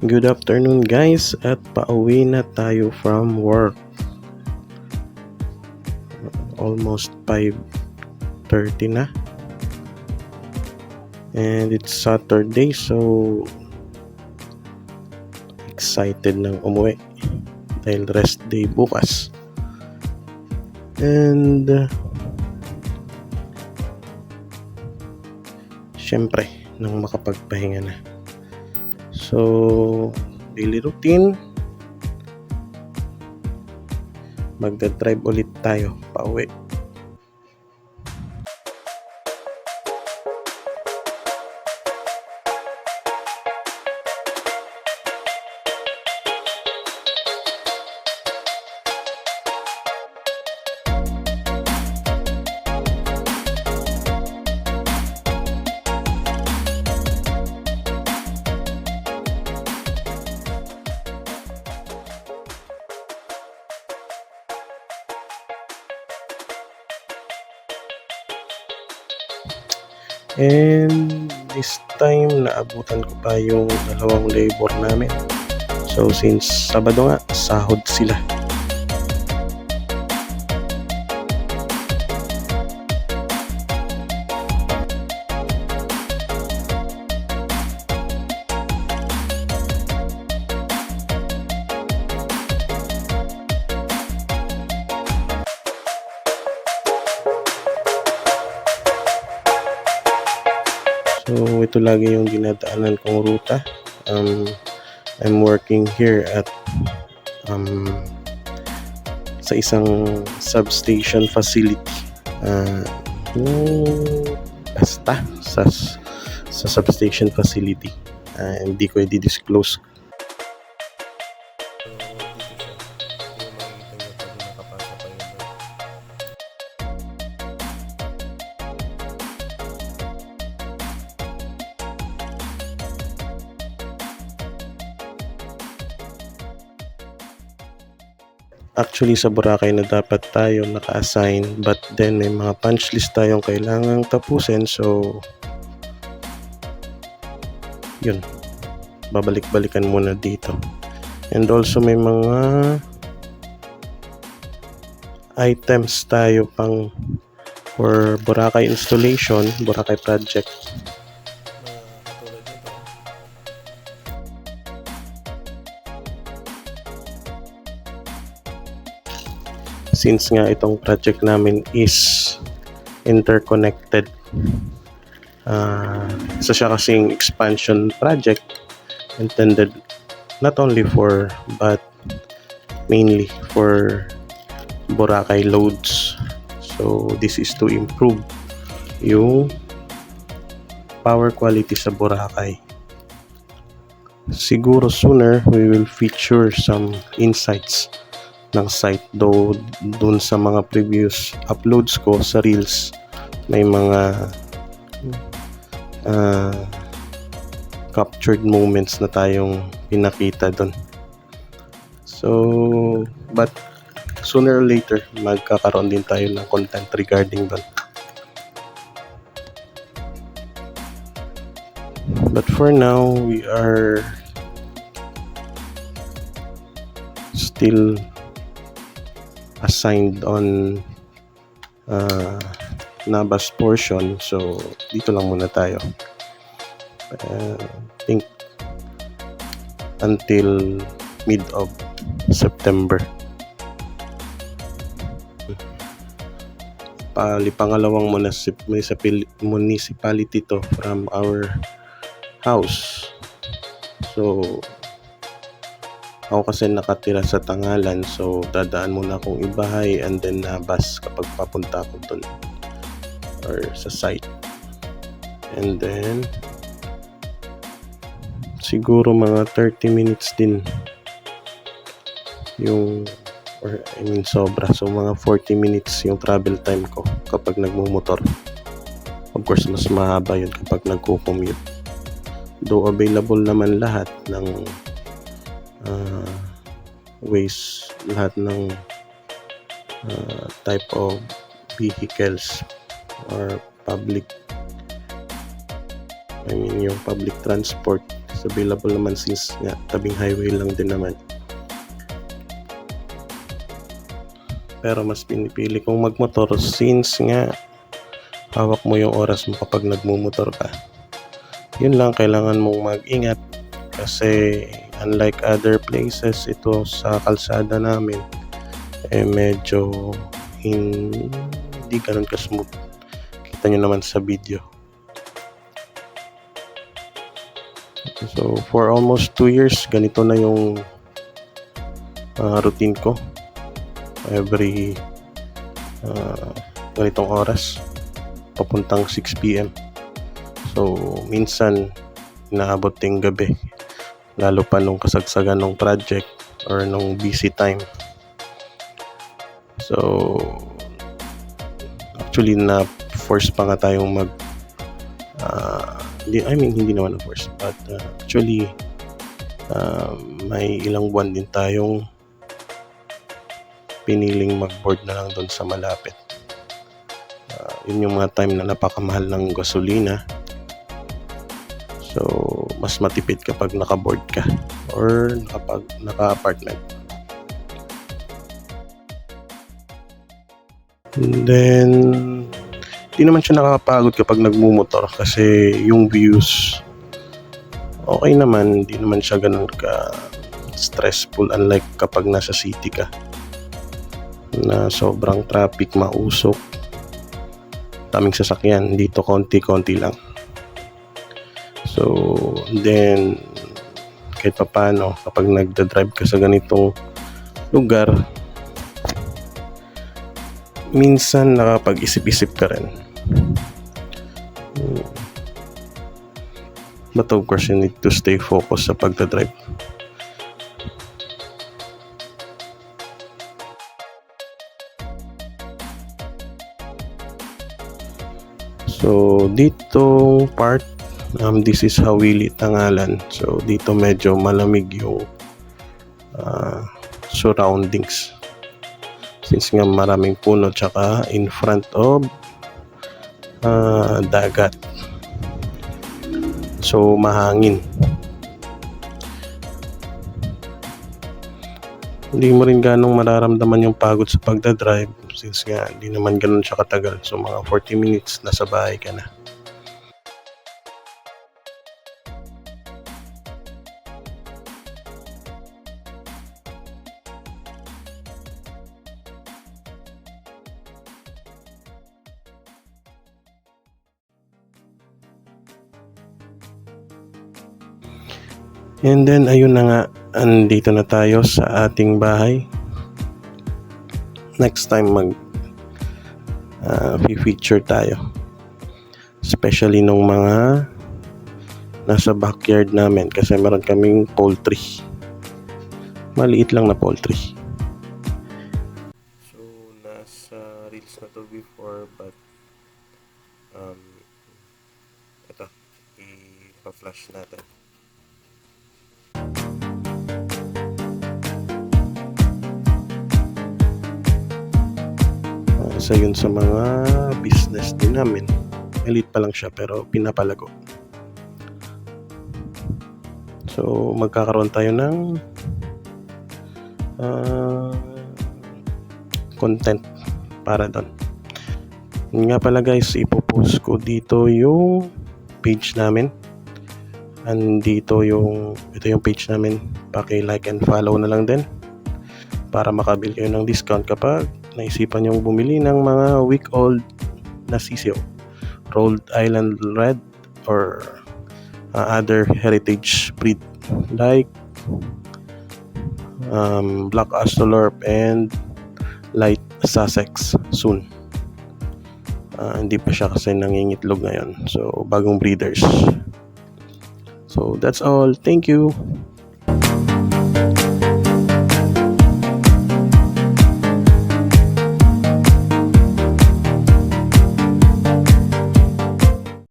Good afternoon guys, at pauwi na tayo from work. Almost 5:30 na. And it's Saturday, so excited nang umuwi dahil rest day bukas. And syempre nang makapagpahinga na. So daily routine, magdadrive ulit tayo pauwi. And this time, naabutan ko pa yung dalawang labor namin. So since Sabado nga, sahod sila. So ito lagi yung dinadaanan kong ruta. I'm working here at sa isang substation facility. Basta sa substation facility. Hindi ko i-disclose. Actually sa Boracay na dapat tayo naka-assign, but then may mga punch list tayong kailangang tapusin, so yun, babalik-balikan muna dito. And also may mga items tayo pang for Boracay installation, Boracay project. Since nga itong project namin is interconnected, isa siya kasing expansion project intended not only for but mainly for Boracay loads. So this is to improve yung power quality sa Boracay. Siguro sooner we will feature some insights ng site, though dun sa mga previous uploads ko sa Reels may mga captured moments na tayong pinakita dun. So but sooner or later magkakaroon din tayo ng content regarding dun. But for now we are still assigned on Nabas portion, so dito lang muna tayo. Think until mid of September. Pangalawang municipality to from our house. So ako kasi nakatira sa Tangalan, so dadaan muna akong Ibahay and then Nabas kapag papunta ako dun or sa site. And then siguro mga 30 minutes din yung, or I mean sobra, so mga 40 minutes yung travel time ko kapag nagmumotor. Of course mas mahaba yun kapag nagko-commute, though available naman lahat ng ways, lahat ng type of vehicles or public I mean yung public transport is available naman since nga tabing highway lang din naman. Pero mas pinipili kong magmotor since nga hawak mo yung oras mo kapag nagmumotor ka. Yun lang, kailangan mong mag-ingat kasi unlike other places, ito sa kalsada namin medyo hindi ganun ka-smooth. Kita nyo naman sa video. So for almost 2 years, ganito na yung routine ko. Every ganitong oras papuntang 6 PM. So minsan inaabot ting gabi, lalo pa nung kasagsagan ng project or nung busy time. So actually na force pa nga tayong hindi naman na force, but actually may ilang buwan din tayong piniling mag-board na lang doon sa malapit. Yun yung mga time na napakamahal ng gasolina. So mas matipid kapag naka-board ka or kapag naka-apartment. And then di naman siya nakakapagod kapag nagmumotor kasi yung views okay naman, di naman siya ganun ka stressful unlike kapag nasa city ka na sobrang traffic, mausok, daming sasakyan. Dito konti-konti lang. So then kahit papaano kapag nagda-drive ka sa ganitong lugar, minsan nakapag-isip-isip ka rin. But of course you need to stay focused sa pagda-drive. So dito part, this is Hawili Tangalan. So dito medyo malamig yung surroundings since nga maraming puno tsaka in front of dagat. So mahangin. Hindi mo rin ganong mararamdaman yung pagod sa pagdadrive since nga hindi naman ganun siya katagal. So mga 40 minutes nasa bahay ka na. And then ayun na nga, andito na tayo sa ating bahay. Next time feature tayo, especially nung mga nasa backyard namin kasi meron kaming poultry, maliit lang na poultry. So nasa reels na to before, but ito ipa-flash natin. Isa yun sa mga business din namin. Maliit pa lang siya pero pinapalago. So magkakaroon tayo ng content para doon. Yun nga pala guys, ipopost ko dito yung page namin. Ito yung page namin. Paki-like and follow na lang din para makabili kayo ng discount kapag naisipan yung bumili ng mga week-old na sisiyo, Rhode Island Red or other heritage breed like Black Astrolorp and Light Sussex soon. Hindi pa siya kasi nangingitlog ngayon. So bagong breeders. So that's all. Thank you.